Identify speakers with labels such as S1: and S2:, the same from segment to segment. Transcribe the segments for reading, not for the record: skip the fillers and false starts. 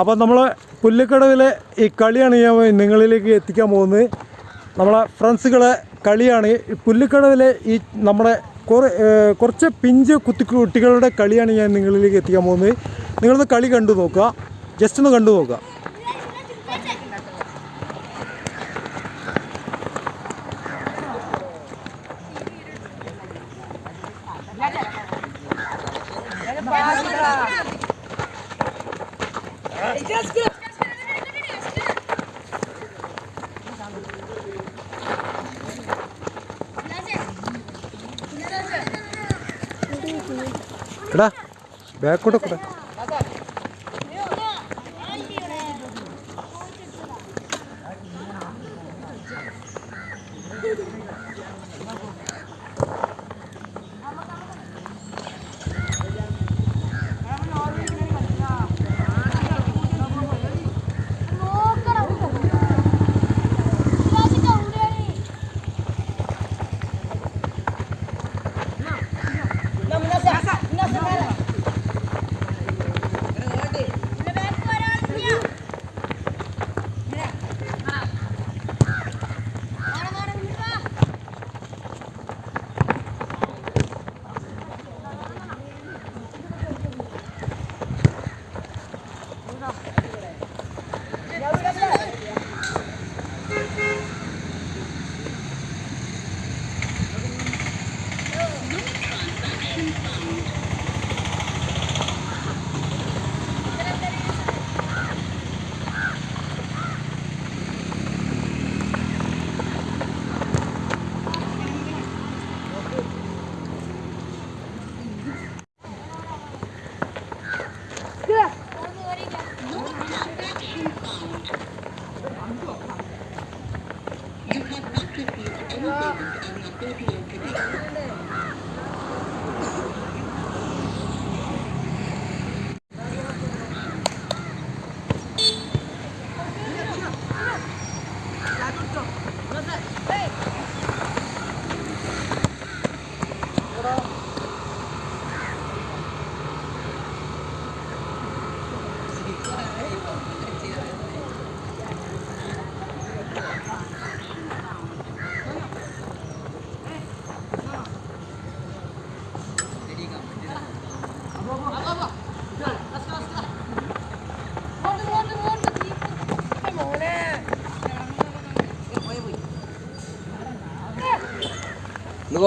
S1: അപ്പോൾ നമ്മൾ പുല്ലിക്കടവിലെ ഈ കളിയാണ് ഞാൻ നിങ്ങളിലേക്ക് എത്തിക്കാൻ പോകുന്നത്. നമ്മളെ ഫ്രണ്ട്സുകളെ കളിയാണ് പുല്ലിക്കടവിലെ ഈ നമ്മുടെ കുറച്ച് പിഞ്ച് കുട്ടികളുടെ കളിയാണ് ഞാൻ നിങ്ങളിലേക്ക് എത്തിക്കാൻ പോകുന്നത്. നിങ്ങളൊന്ന് കളി കണ്ടു നോക്കുക, ജസ്റ്റ് ഒന്ന് കണ്ടു നോക്കുക. എടാ ബാക്കോട്ട് കൂടെ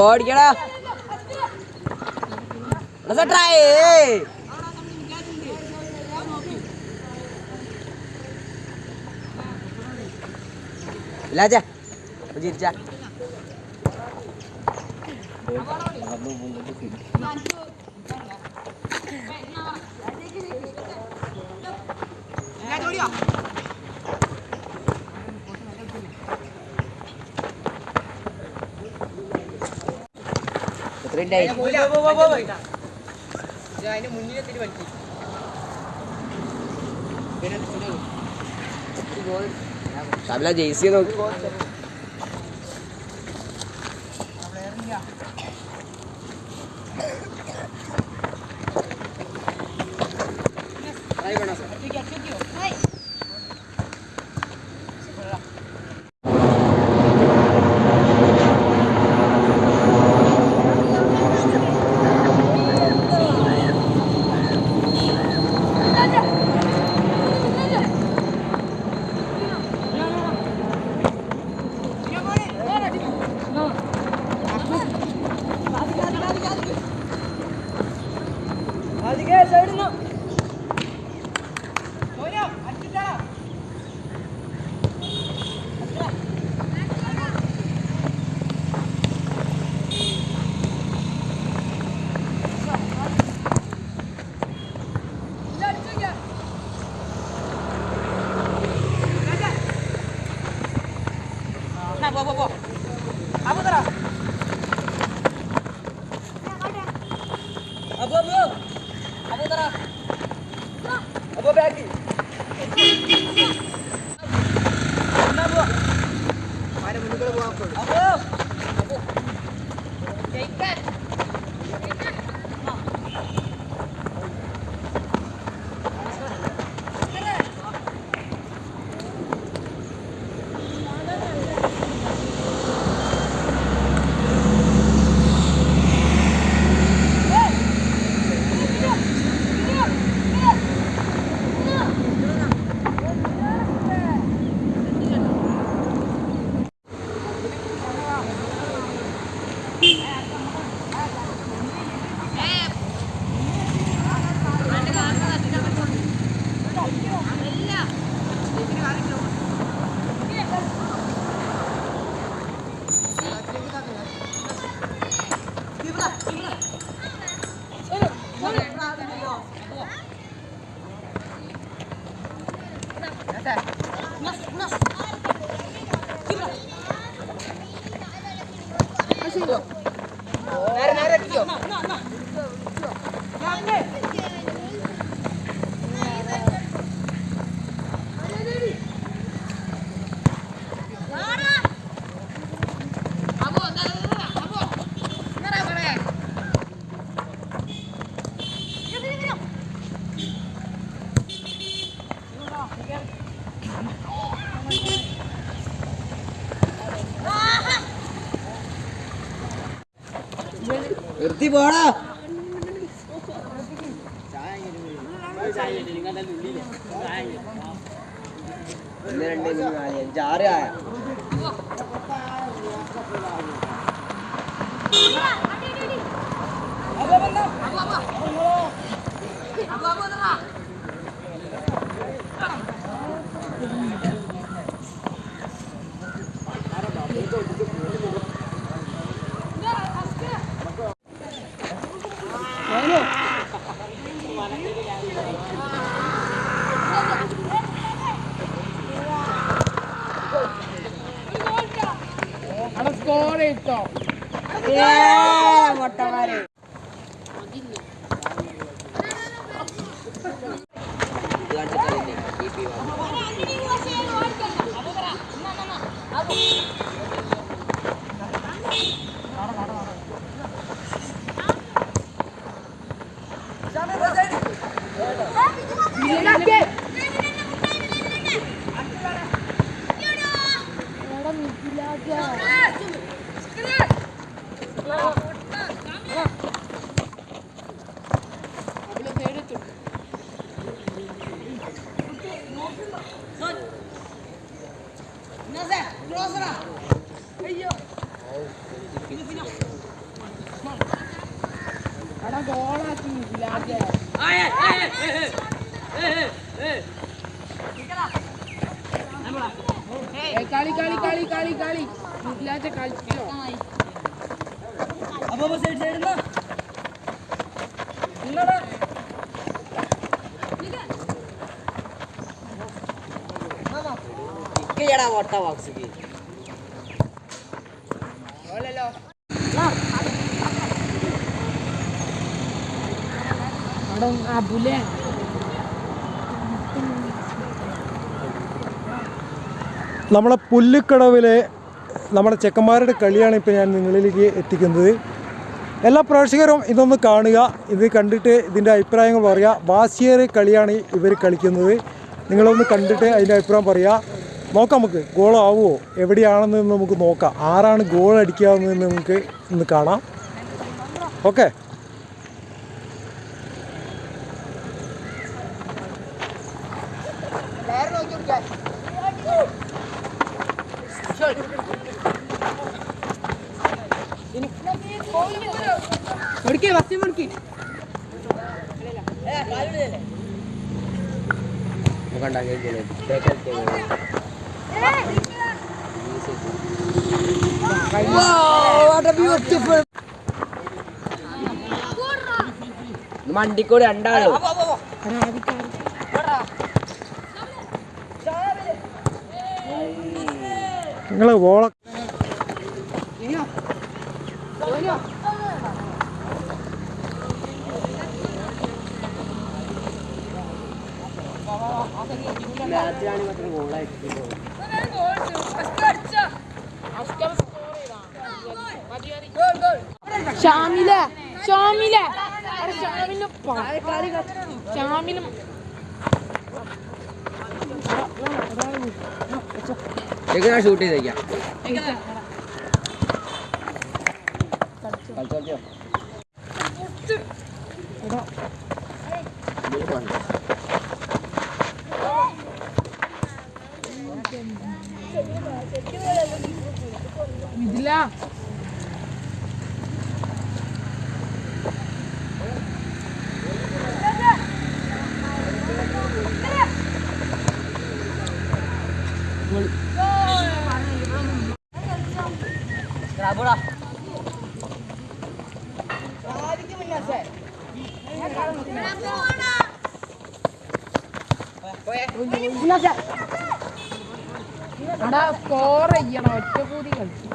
S2: ഓടിക്കടാ ട്രൈ ചിരിച്ച ജെയ്സി നോക്കി നിർത്തി പോടാ ഒന്ന് രണ്ട് മൂന്ന് നാല് അഞ്ച് ആറ് ആയ മുട്ടമാരെ
S3: കളി കളി കളി കളി കളി ഇല്ലാച്ച കളിക്കോ
S2: അപ്പൊ സൈഡ് സൈഡ് ഇക്കടാ വോട്ട ബോക്സിക്ക് ഓലല്ലോ
S3: ആ ബുലേ
S1: നമ്മളെ പുല്ലുക്കടവിലെ നമ്മുടെ ചെക്കന്മാരുടെ കളിയാണ് ഇപ്പോൾ ഞാൻ നിങ്ങളിലേക്ക് എത്തിക്കുന്നത്. എല്ലാ പ്രേക്ഷകരും ഇതൊന്ന് കാണുക, ഇത് കണ്ടിട്ട് ഇതിൻ്റെ അഭിപ്രായങ്ങൾ പറയുക. വാശിയേറിയ കളിയാണ് ഇവർ കളിക്കുന്നത്. നിങ്ങളൊന്ന് കണ്ടിട്ട് അതിൻ്റെ അഭിപ്രായം പറയുക. നോക്കാം, നമുക്ക് ഗോളാവുമോ എവിടെയാണെന്ന് നമുക്ക് നോക്കാം. ആരാണ് ഗോൾ അടിക്കാമെന്ന് നമുക്ക് ഇന്ന് കാണാം. ഓക്കെ,
S2: മണ്ടിക്കൂടെ രണ്ടാളും
S1: നിങ്ങൾ ഓള
S3: ഷാമില ഷാമില ഷാമിലും ഷാമിലും
S2: ഷൂട്ട് ചെയ്തേക്കാം.
S3: ഇതില്ല എടാ സ്കോർ ചെയ്യണം, ഒറ്റ കൂടി കളിച്ചു.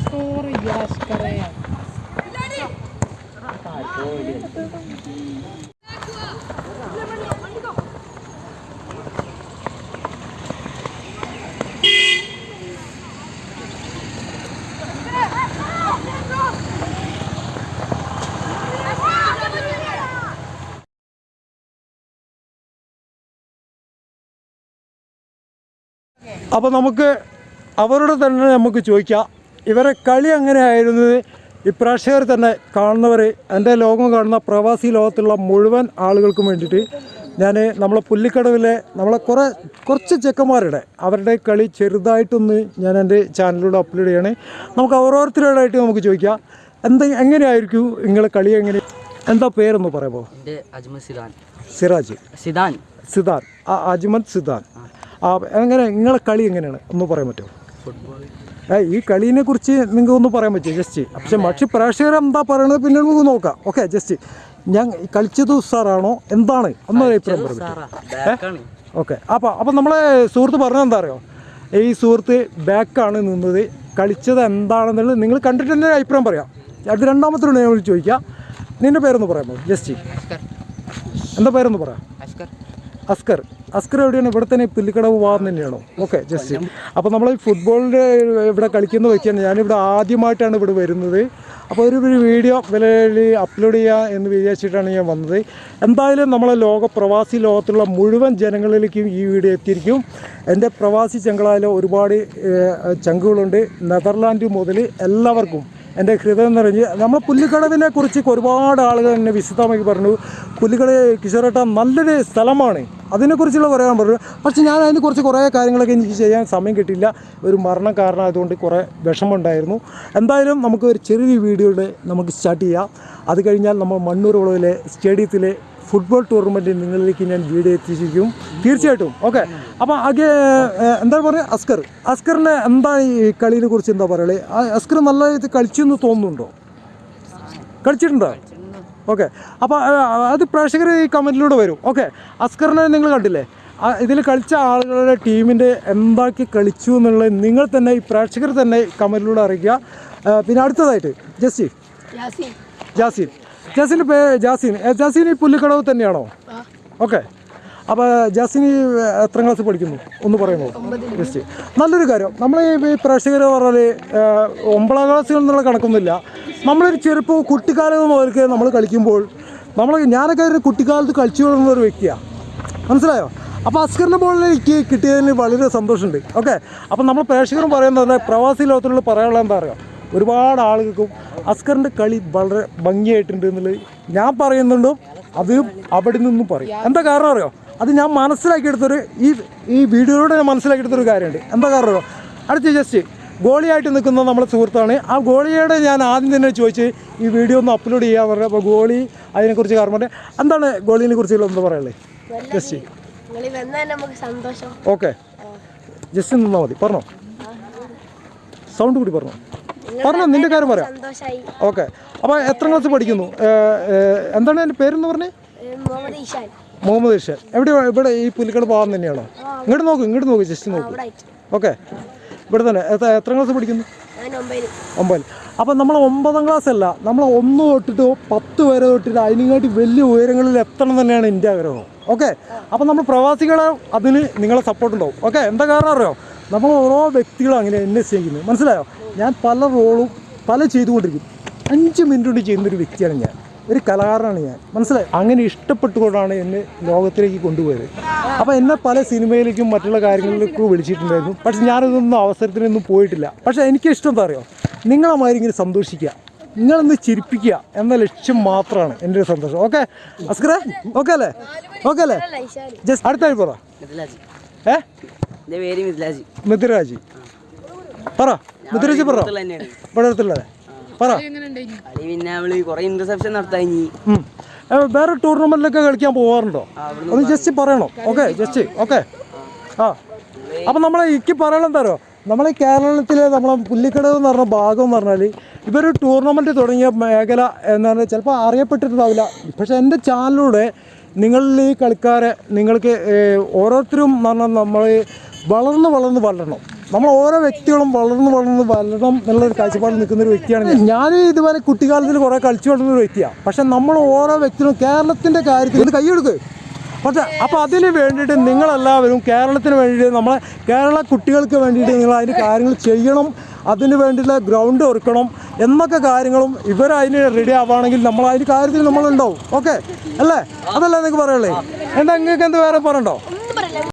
S3: സ്കോർ ചെയ്യണം അസ്കറെ.
S1: അപ്പോൾ നമുക്ക് അവരോട് തന്നെ നമുക്ക് ചോദിക്കാം, ഇവരെ കളി എങ്ങനെയായിരുന്നത് ഈ പ്രേക്ഷകർ തന്നെ കാണുന്നവർ, എൻ്റെ ലോകം കാണുന്ന പ്രവാസി ലോകത്തുള്ള മുഴുവൻ ആളുകൾക്കും വേണ്ടിയിട്ട് ഞാൻ നമ്മളെ പുല്ലിക്കടവിലെ നമ്മളെ കുറച്ച് ചെക്കന്മാരുടെ അവരുടെ കളി ചെറുതായിട്ടൊന്ന് ഞാൻ എൻ്റെ ചാനലിലൂടെ അപ്ലോഡ് ചെയ്യണേ. നമുക്ക് ഓരോരുത്തരോടായിട്ട് നമുക്ക് ചോദിക്കാം, എങ്ങനെയായിരിക്കും നിങ്ങളെ കളി, എങ്ങനെ, എന്താ പേരൊന്ന് പറയുമ്പോൾ? സിറാജ്, സിദാൻ, അജ്മത് സിദാൻ. എങ്ങനെ നിങ്ങളെ കളി എങ്ങനെയാണ് ഒന്ന് പറയാൻ പറ്റുമോ? ഈ കളീനെ കുറിച്ച് നിങ്ങൾക്ക് ഒന്ന് പറയാൻ പറ്റുമോ ജസ്റ്റ്? പക്ഷെ പ്രേക്ഷകർ എന്താ പറയണത് പിന്നെ നമുക്ക് നോക്കാം. ഓക്കെ, ജസ്റ്റ് ഞാൻ കളിച്ചത് ഉസാറാണോ എന്താണ് ഒന്നൊരു അഭിപ്രായം പറഞ്ഞു. ഓക്കെ, അപ്പോൾ നമ്മളെ സുഹൃത്ത് പറഞ്ഞത് എന്താ അറിയോ, ഈ സുഹൃത്ത് ബാക്കാണ് നിന്നത്, കളിച്ചത് എന്താണെന്നുള്ളത് നിങ്ങൾ കണ്ടിട്ട് തന്നെ അഭിപ്രായം പറയാം. അത് രണ്ടാമത്തോട് ഞാൻ ചോദിക്കാം, നിൻ്റെ പേരൊന്ന് പറയാമോ ജസ്റ്റ്? എന്താ പേരൊന്ന് പറയാം? അസ്കർ. അസ്കർ എവിടെയാണ്? ഇവിടെ തന്നെ പുല്ലിക്കടവ് ഭാഗം തന്നെയാണോ? Okay, just. അപ്പോൾ നമ്മൾ ഈ ഫുട്ബോളിൻ്റെ ഇവിടെ കളിക്കുന്ന വ്യക്തിയാണ്. ഞാനിവിടെ ആദ്യമായിട്ടാണ് ഇവിടെ വരുന്നത്. അപ്പോൾ ഒരു വീഡിയോ വിലയിൽ അപ്ലോഡ് ചെയ്യുക എന്ന് വിചാരിച്ചിട്ടാണ് ഞാൻ വന്നത്. എന്തായാലും നമ്മളെ പ്രവാസി ലോകത്തുള്ള മുഴുവൻ ജനങ്ങളിലേക്കും ഈ വീഡിയോ എത്തിയിരിക്കും. എൻ്റെ പ്രവാസി ചങ്കളായാലും ഒരുപാട് ചങ്കുകളുണ്ട്. നെതർലാൻഡ് മുതൽ എല്ലാവർക്കും എൻ്റെ ഹൃദയം നിറഞ്ഞ് നമ്മൾ പുല്ലിക്കടവിനെ കുറിച്ച് ഒരുപാട് ആളുകൾ എന്നെ വിശദമായി പറഞ്ഞു. പുല്ലിക്കടവ് കിഷോറേട്ട നല്ലൊരു സ്ഥലമാണ്, അതിനെക്കുറിച്ചുള്ള പറയാൻ പറഞ്ഞു. പക്ഷേ ഞാൻ അതിനെക്കുറിച്ച് കുറേ കാര്യങ്ങളൊക്കെ എനിക്ക് ചെയ്യാൻ സമയം കിട്ടിയില്ല. ഒരു മരണം കാരണമായതുകൊണ്ട് കുറേ വിഷമമുണ്ടായിരുന്നു. എന്തായാലും നമുക്ക് ഒരു ചെറിയ വീഡിയോയുടെ നമുക്ക് സ്റ്റാർട്ട് ചെയ്യാം. അത് കഴിഞ്ഞാൽ നമ്മൾ മണ്ണൂർ വളവിലെ സ്റ്റേഡിയത്തിലെ ഫുട്ബോൾ ടൂർണമെൻറ്റ് നിങ്ങളിലേക്ക് ഞാൻ വീഡിയോ എത്തിച്ചിരിക്കും തീർച്ചയായിട്ടും. ഓക്കെ, അപ്പോൾ എന്താ പറയുക, അസ്കറിനെ എന്താ ഈ കളീനെ കുറിച്ച് എന്താ പറയുക? അസ്കർ നല്ല ഇത് കളിച്ചെന്ന് തോന്നുന്നുണ്ടോ? കളിച്ചിട്ടുണ്ടോ? ഓക്കെ, അപ്പോൾ അത് പ്രേക്ഷകർ ഈ കമൻറ്റിലൂടെ വരും. ഓക്കെ, അസ്കറിനെ നിങ്ങൾ കണ്ടില്ലേ, ഇതിൽ കളിച്ച ആളുകളുടെ ടീമിൻ്റെ എന്താക്കി കളിച്ചു എന്നുള്ളത് നിങ്ങൾ തന്നെ ഈ പ്രേക്ഷകർ തന്നെ കമൻറ്റിലൂടെ അറിയിക്കുക. പിന്നെ അടുത്തതായിട്ട് ജാസിൻ്റെ പേര് ജാസിൻ ഈ പുല്ലിക്കടവ് തന്നെയാണോ? ഓക്കെ, അപ്പോൾ ജാസിന് എത്ര ക്ലാസ് പഠിക്കുന്നു ഒന്ന് പറയുമോ ജസ്റ്റ്? നല്ലൊരു കാര്യം, നമ്മൾ ഈ പ്രേക്ഷകർ പറഞ്ഞാൽ 9ാം ക്ലാസ്സുകൾ എന്നുള്ള കണക്കൊന്നുമില്ല. നമ്മളൊരു ചെറുപ്പം കുട്ടിക്കാലം മുതൽക്ക് നമ്മൾ കളിക്കുമ്പോൾ ഞാനൊക്കെ ഒരു കുട്ടിക്കാലത്ത് കളിച്ചു വളർന്ന ഒരു വ്യക്തിയാണ്, മനസ്സിലായോ? അപ്പോൾ അസ്കറിൻ്റെ ബോളിൽ എനിക്ക് കിട്ടിയതിന് വളരെ സന്തോഷമുണ്ട്. ഓക്കെ, അപ്പോൾ നമ്മൾ പ്രേക്ഷകരും പറയുന്നത് പ്രവാസി ലോകത്തിലുള്ള പറയാനുള്ള എന്താ പറയുക, ഒരുപാട് ആളുകൾക്കും അസ്കറിൻ്റെ കളി വളരെ ഭംഗിയായിട്ടുണ്ട് എന്നുള്ളത് ഞാൻ പറയുന്നുണ്ടോ, അത് അവിടെ നിന്നും പറയും. എന്താ കാരണം അറിയോ? അത് ഞാൻ മനസ്സിലാക്കിയെടുത്തൊരു ഈ വീഡിയോയിലൂടെ ഞാൻ മനസ്സിലാക്കിയെടുത്തൊരു കാര്യമുണ്ട്. എന്താ കാരണം അറിയോ? അടുത്ത ജസ്റ്റ് ഗോളിയായിട്ട് നിൽക്കുന്ന നമ്മുടെ സുഹൃത്താണ്. ആ ഗോളിയോട് ഞാൻ ആദ്യം തന്നെ ചോദിച്ച് ഈ വീഡിയോ ഒന്ന് അപ്ലോഡ് ചെയ്യാൻ പറഞ്ഞു. അപ്പോൾ ഗോളി അതിനെക്കുറിച്ച് കാരണം പറഞ്ഞത് എന്താണ്, ഗോളിനെ കുറിച്ചുള്ള എന്താ പറയുള്ളത് ജസ്റ്റ്? ഓക്കെ, ജസ്റ്റ് നിന്നാൽ മതി, പറഞ്ഞോ, സൗണ്ട് കൂടി പറഞ്ഞോ, നിന്റെ കാര്യം പറയാം. ഓക്കെ, അപ്പോൾ എത്ര ക്ലാസ് പഠിക്കുന്നു? എന്താണ് എൻ്റെ പേരെന്ന് പറഞ്ഞേ? മുഹമ്മദ് ഇഷാൻ. ഇവിടെ ഈ പുല്ലിക്കടവ് ഭാഗം തന്നെയാണോ? ഇങ്ങോട്ട് നോക്ക് ജസ്റ്റ് നോക്ക്. ഓക്കെ, ഇവിടെ തന്നെ. എത്ര ക്ലാസ് പഠിക്കുന്നു? 9. അപ്പം നമ്മൾ 9ാം ക്ലാസ് അല്ല, നമ്മൾ 1 തൊട്ടിട്ട് 10 വരെ തൊട്ടിട്ട് അതിനെക്കാട്ടി വലിയ ഉയരങ്ങളിൽ എത്തണം തന്നെയാണ് എൻ്റെ ആഗ്രഹം. ഓക്കെ, അപ്പം നമ്മൾ പ്രവാസികളെ അതിന് നിങ്ങളെ സപ്പോർട്ട് ഉണ്ടാവും. ഓക്കെ, എന്താ കാരണം അറിയോ? നമ്മൾ ഓരോ വ്യക്തികളും അങ്ങനെ എന്നെ സ്നേഹിക്കുന്നത്, മനസ്സിലായോ? ഞാൻ പല റോളും ചെയ്തുകൊണ്ടിരിക്കും. 5 മിനിറ്റ് കൊണ്ട് ചെയ്യുന്നൊരു വ്യക്തിയാണ് ഞാൻ, ഒരു കലാകാരനാണ് ഞാൻ, മനസ്സിലായി? അങ്ങനെ ഇഷ്ടപ്പെട്ടുകൊണ്ടാണ് എന്നെ ലോകത്തിലേക്ക് കൊണ്ടുപോയത്. അപ്പോൾ എന്നെ പല സിനിമയിലേക്കും മറ്റുള്ള കാര്യങ്ങളിലേക്കും വിളിച്ചിട്ടുണ്ടായിരുന്നു. പക്ഷെ ഞാനിതൊന്നും അവസരത്തിനൊന്നും പോയിട്ടില്ല. പക്ഷേ എനിക്കിഷ്ടം എന്താ അറിയോ, നിങ്ങളെ മാതിരി ഇങ്ങനെ സന്തോഷിക്കുക, നിങ്ങളൊന്ന് ചിരിപ്പിക്കുക എന്ന ലക്ഷ്യം മാത്രമാണ് എൻ്റെ ഒരു സന്തോഷം. ഓക്കെ അസ്കറേ, ഓക്കെ അല്ലേ? ജസ്റ്റ് അടുത്ത പറ. മിഥുരാജ് പറ. മിഥുരാജ് പറ. ഇവിടെ അടുത്തുള്ളത് പറ. വേറെ ടൂർണമെന്റിലൊക്കെ കളിക്കാൻ പോകാറുണ്ടോ? ഒന്ന് ജസ്റ്റ് പറയണോ? Okay, just okay. അപ്പം നമ്മളെ എനിക്ക് പറയാനുള്ള എന്താ പറയുക, നമ്മളെ കേരളത്തിലെ നമ്മളെ പുല്ലിക്കടവ് എന്ന് പറഞ്ഞ ഭാഗം എന്ന് പറഞ്ഞാൽ ഇവർ ടൂർണമെൻറ്റ് തുടങ്ങിയ മേഖല എന്താണ് ചിലപ്പോൾ അറിയപ്പെട്ടിട്ടുണ്ടാവില്ല. പക്ഷേ എൻ്റെ ചാനലിലൂടെ നിങ്ങളിൽ ഈ കളിക്കാരെ നിങ്ങൾക്ക് ഓരോരുത്തരും എന്ന് പറഞ്ഞാൽ നമ്മൾ വളരണം. നമ്മൾ ഓരോ വ്യക്തികളും വളരണം എന്നുള്ളൊരു കാഴ്ചപ്പാടിൽ നിൽക്കുന്ന ഒരു വ്യക്തിയാണ് ഞാൻ ഇതുപോലെ കുട്ടിക്കാലത്തിൽ കുറേ കളിച്ചു വളർന്ന ഒരു വ്യക്തിയാണ്. പക്ഷെ നമ്മൾ ഓരോ വ്യക്തികളും കേരളത്തിൻ്റെ കാര്യത്തിൽ ഇത് കൈയെടുക്ക്. പക്ഷേ അപ്പോൾ അതിന് വേണ്ടിയിട്ട് നിങ്ങളെല്ലാവരും കേരളത്തിന് വേണ്ടിയിട്ട് നമ്മളെ കേരള കുട്ടികൾക്ക് വേണ്ടിയിട്ട് നിങ്ങൾ അതിന് കാര്യങ്ങൾ ചെയ്യണം. അതിന് വേണ്ടിയിട്ടുള്ള ഗ്രൗണ്ട് ഒരുക്കണം എന്നൊക്കെ കാര്യങ്ങളും ഇവരതിന് റെഡി ആവുകയാണെങ്കിൽ നമ്മൾ അതിന് കാര്യത്തിൽ നമ്മളുണ്ടാവും. ഓക്കെ അല്ലേ? അതല്ലേ നിങ്ങൾക്ക് പറയുള്ളേ? എന്താ നിങ്ങൾക്ക് എന്ത് വേറെ പറയണ്ടോ?